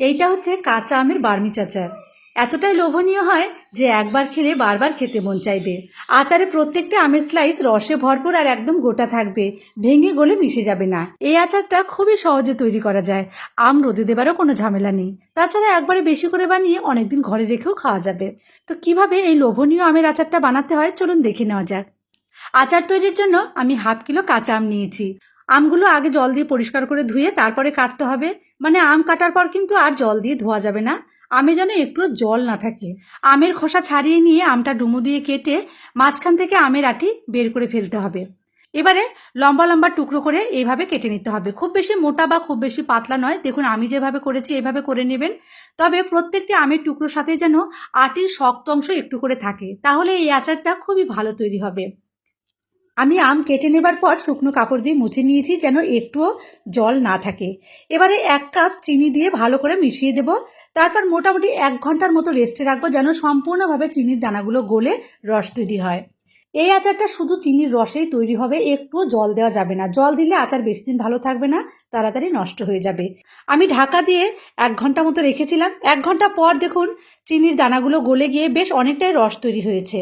এইটা হচ্ছে কাঁচা আমের বার্মিজ আচার। এতটাই লোভনীয় হয় যে একবার খেলে বারবার খেতে মন চাইবে। আচারে প্রত্যেকটা আমের স্লাইস রসে ভরপুর আর একদম গোটা থাকবে, ভেঙে গলে মিশে যাবে না। এই আচারটা খুবই সহজে তৈরি করা যায়, আম রোদে দেবারও কোনো ঝামেলা নেই। তাছাড়া একবারে বেশি করে বানিয়ে অনেকদিন ঘরে রেখেও খাওয়া যাবে। তো কিভাবে এই লোভনীয় আমের আচারটা বানাতে হয় চলুন দেখে নেওয়া যাক। আচার তৈরির জন্য আমি 1/2 কিলো কাঁচা আম নিয়েছি। আমগুলো আগে জল দিয়ে পরিষ্কার করে ধুয়ে তারপরে কাটতে হবে। মানে আম কাটার পর কিন্তু আর জল দিয়ে ধোয়া যাবে না, আমে যেন একটু জল না থাকে। আমের খোসা ছাড়িয়ে নিয়ে আমটা ডুমো দিয়ে কেটে মাঝখান থেকে আমের আঁটি বের করে ফেলতে হবে। এবারে লম্বা লম্বা টুকরো করে এইভাবে কেটে নিতে হবে। খুব বেশি মোটা বা খুব বেশি পাতলা নয়। দেখুন আমি যেভাবে করেছি এইভাবে করে নেবেন। তবে প্রত্যেকটি আমের টুকরোর সাথে যেন আটির শক্ত অংশ একটু করে থাকে, তাহলে এই আচারটা খুবই ভালো তৈরি হবে। আমি আম কেটে নেবার পর শুকনো কাপড় দিয়ে মুছে নিয়েছি যেন একটুও জল না থাকে। এবারে 1 কাপ চিনি দিয়ে ভালো করে মিশিয়ে দেব। তারপর মোটামুটি 1 ঘন্টার মতো রেস্টে রাখবো যেন সম্পূর্ণভাবে চিনির দানাগুলো গলে রস তৈরি হয়। এই আচারটা শুধু চিনির রসেই তৈরি হবে, একটুও জল দেওয়া যাবে না। জল দিলে আচার বেশি দিন ভালো থাকবে না, তাড়াতাড়ি নষ্ট হয়ে যাবে। আমি ঢাকা দিয়ে 1 ঘন্টা মতো রেখেছিলাম। 1 ঘন্টা পর দেখুন চিনির দানাগুলো গলে গিয়ে বেশ অনেকটাই রস তৈরি হয়েছে।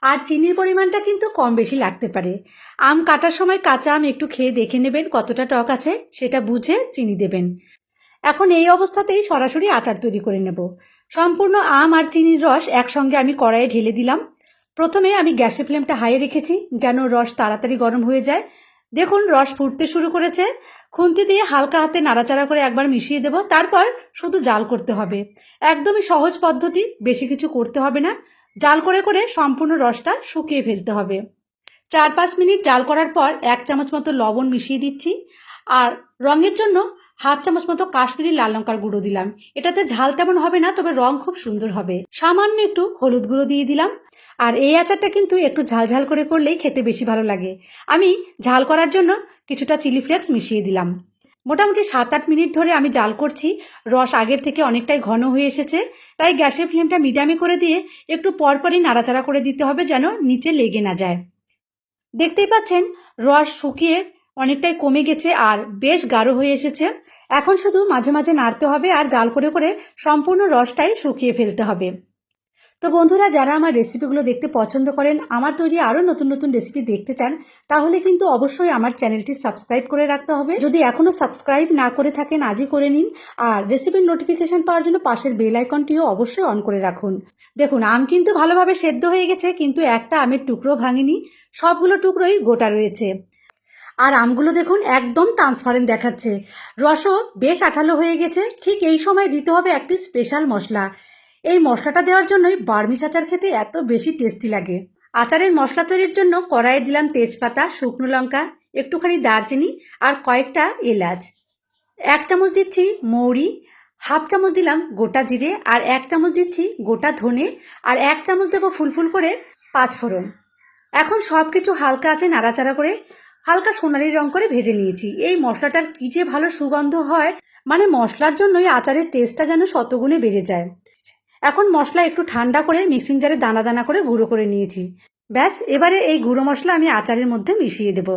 আর চিনির পরিমাণটা কিন্তু কম বেশি লাগতে পারে। আম কাটার সময় কাঁচা আম একটু খেয়ে দেখে নেবেন কতটা টক আছে, সেটা বুঝে চিনি দেবেন। এখন এই অবস্থাতেই সরাসরি আচার তৈরি করে নেব। সম্পূর্ণ আম আর চিনির রস একসঙ্গে আমি কড়াইয়ে ঢেলে দিলাম। প্রথমে আমি গ্যাসের ফ্লেমটা হাই রেখেছি যেন রস তাড়াতাড়ি গরম হয়ে যায়। দেখুন রস ফুটতে শুরু করেছে। খুন্তি দিয়ে হালকা হাতে নাড়াচাড়া করে একবার মিশিয়ে দেব, তারপর শুধু জাল করতে হবে। একদমই সহজ পদ্ধতি, বেশি কিছু করতে হবে না। জাল করে করে সম্পূর্ণ রসটা শুকিয়ে ফেলতে হবে। 4-5 মিনিট জাল করার পর 1 চামচ মতো লবণ মিশিয়ে দিচ্ছি। আর রঙের জন্য 1/2 চামচ মতো কাশ্মীরি লাল লঙ্কার গুঁড়ো দিলাম। এটাতে ঝাল তেমন হবে না, তবে রং খুব সুন্দর হবে। সামান্য একটু হলুদ গুঁড়ো দিয়ে দিলাম। আর এই আচারটা কিন্তু একটু ঝাল করে করলেই খেতে বেশি ভালো লাগে। আমি ঝাল করার জন্য কিছুটা চিলি ফ্লেক্স মিশিয়ে দিলাম। মোটামুটি 7-8 মিনিট ধরে আমি জাল করছি। রস আগের থেকে অনেকটাই ঘন হয়ে এসেছে, তাই গ্যাসের ফ্লেমটা মিডিয়ামে করে দিয়ে একটু পরপরই নাড়াচাড়া করে দিতে হবে যেন নিচে লেগে না যায়। দেখতেই পাচ্ছেন রস শুকিয়ে অনেকটাই কমে গেছে আর বেশ গাঢ় হয়ে এসেছে। এখন শুধু মাঝে মাঝে নাড়তে হবে আর জাল করে করে সম্পূর্ণ রসটাই শুকিয়ে ফেলতে হবে। তো বন্ধুরা, যারা আমার রেসিপিগুলো দেখতে পছন্দ করেন, আমার তৈরি আরও নতুন নতুন রেসিপি দেখতে চান, তাহলে কিন্তু অবশ্যই আমার চ্যানেলটি সাবস্ক্রাইব করে রাখতে হবে। যদি এখনও সাবস্ক্রাইব না করে থাকেন আজই করে নিন। আর রেসিপির নোটিফিকেশন পাওয়ার জন্য পাশের বেল আইকনটিও অবশ্যই অন করে রাখুন। দেখুন আম কিন্তু ভালোভাবে সেদ্ধ হয়ে গেছে, কিন্তু একটা আমের টুকরো ভাঙেনি, সবগুলো টুকরোই গোটা রয়েছে। আর আমগুলো দেখুন একদম ট্রান্সপারেন্ট দেখাচ্ছে, রসও বেশ আঠালো হয়ে গেছে। ঠিক এই সময় দিতে হবে একটি স্পেশাল মশলা। এই মশলাটা দেওয়ার জন্যই বার্মিজ আচার খেতে এত বেশি টেস্টি লাগে। আচারের মশলা তৈরির জন্য কড়াইয়ে দিলাম তেজপাতা, শুকনো লঙ্কা, একটুখানি দারচিনি আর কয়েকটা এলাচ। 1 চামচ দিচ্ছি মৌরি, 1/2 চামচ দিলাম গোটা জিরে, আর 1 চামচ দিচ্ছি গোটা ধনে, আর 1 চামচ দেবো ফুল করে 5 ফোড়ন। এখন সব কিছু হালকা আছে নাড়াচাড়া করে হালকা সোনালি রং করে ভেজে নিয়েছি। এই মশলাটার কি যে ভালো সুগন্ধ হয়, মানে মশলার জন্যই আচারের টেস্টটা যেন শতগুণে বেড়ে যায়। এখন মশলা একটু ঠান্ডা করে মিক্সিং জারে দানা দানা করে গুঁড়ো করে নিয়েছি। ব্যাস, এবারে এই গুঁড়ো মশলা আমি আচারের মধ্যে মিশিয়ে দেব।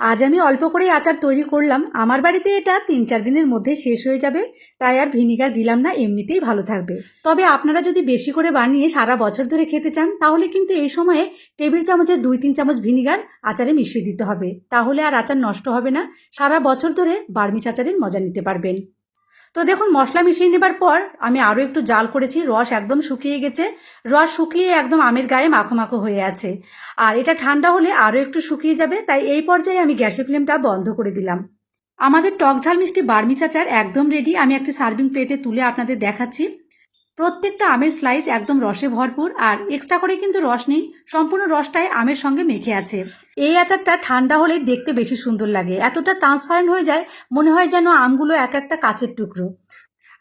আজ আমি অল্প করেই আচার তৈরি করলাম, আমার বাড়িতে এটা 3-4 দিনের মধ্যে শেষ হয়ে যাবে, তাই আর ভিনিগার দিলাম না, এমনিতেই ভালো থাকবে। তবে আপনারা যদি বেশি করে বানিয়ে সারা বছর ধরে খেতে চান, তাহলে কিন্তু এই সময়ে টেবিল চামচের 2-3 চামচ ভিনিগার আচারে মিশিয়ে দিতে হবে, তাহলে আর আচার নষ্ট হবে না। সারা বছর ধরে বার্মিজ আচারের মজা নিতে পারবেন। তো দেখুন মশলা মিশিয়ে নেবার পর আমি আরও একটু জাল করেছি। রস একদম শুকিয়ে গেছে, রস শুকিয়ে একদম আমের গায়ে মাখো মাখো হয়ে আছে। আর এটা ঠান্ডা হলে আরও একটু শুকিয়ে যাবে, তাই এই পর্যায়ে আমি গ্যাসের ফ্লেমটা বন্ধ করে দিলাম। আমাদের টক ঝাল মিষ্টি বার্মিজ আচার একদম রেডি। আমি একটি সার্ভিং প্লেটে তুলে আপনাদের দেখাচ্ছি। প্রত্যেকটা আমের স্লাইস একদম রসে ভরপুর, আর এক্সট্রা করে কিন্তু রস নেই, সম্পূর্ণ রসটাই আমের সঙ্গে মেখে আছে। এই আচারটা ঠান্ডা হলে দেখতে বেশি সুন্দর লাগে, এতটা ট্রান্সপারেন্ট হয়ে যায়, মনে হয় যেন আমগুলো এক একটা কাচের টুকরো।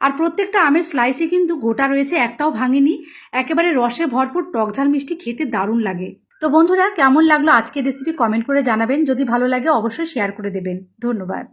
আর প্রত্যেকটা আমের স্লাইসই কিন্তু গোটা রয়েছে, একটাও ভাঙেনি। একেবারে রসে ভরপুর টক ঝাল মিষ্টি, খেতে দারুণ লাগে। তো বন্ধুরা, কেমন লাগলো আজকের রেসিপি কমেন্ট করে জানাবেন। যদি ভালো লাগে অবশ্যই শেয়ার করে দেবেন। ধন্যবাদ।